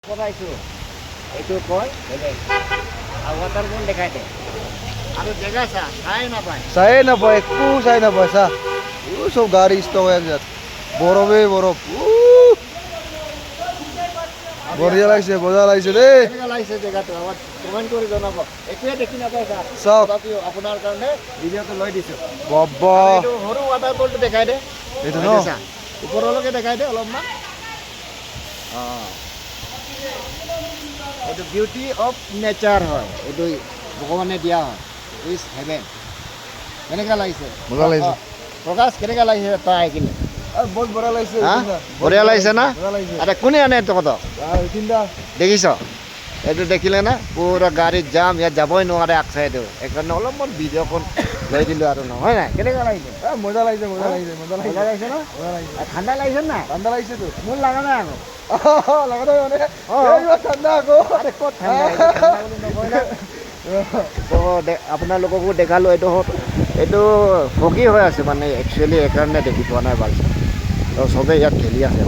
বনাইছোঁ এইটো কয় বেলেগ আৰু ৱাটাৰফল দেখাই দে আৰু জেগা চাই নাপায় চাই নাপায় একো চাই নাপায় চা সব গাড়ি ষ্টক হয়ে যাচ্ছে বরফে বরফ বঢ়িয়া লাগিছে মজা লাগিছে দেই কেনেকুৱা লাগিছে জেগাটো আমাক কমেণ্ট কৰি জনাব একোৱে দেখি নাপায় চাওক তথাপিও আপোনাৰ কাৰণে ভিডিঅ'টো লৈ দিছোঁ বাবা এইটো সৰু ৱাটাৰফলটো দেখাই দে এইটো ন চা ওপৰলৈকে দেখাই দে অলপমান অঁ এইটো বিউটি অফ নেচাৰ হয় এইটো ভগৱানে দিয়া হয় ইজ হেভেন কেনেকুৱা লাগিছে মজা লাগিছে প্ৰকাশ কেনেকুৱা লাগিছে তাই কিনে বহুত বঢ়িয়া লাগিছে বঢ়িয়া লাগিছে না বঢ়িয়া লাগিছে আরে কোনে আনে তহঁতক তিনিটা দেখিছ এইটো দেখিলে না পুৰা গাড়ীত যাম ইয়াত যাবই নোৱাৰে আগ চাইডেও সেইকাৰণে অলপমান ভিডিঅ'খন লৈ দিলোঁ আৰু নহয় নাই কেনেকুৱা লাগিছে মজা লাগিছে মজা লাগিছে মজা লাগিছে মজা লাগিছে ন মজা লাগিছে ঠাণ্ডা লাগিছে নাই ঠাণ্ডা লাগিছেতো মোৰ লগা নাই আকৌ লাগাতে মানে ঠাণ্ডা আকৌ আরে ক'ত ঠাণ্ডা ঠাণ্ডা বুলি নকয় না তো আপোনালোককো দেখালোঁ এইটো ফগি হৈ আছে মানে একচুৱেলি সেইকাৰণে দেখি পোৱা নাই ভালছে তো চবেই ইয়াত খেলি আছে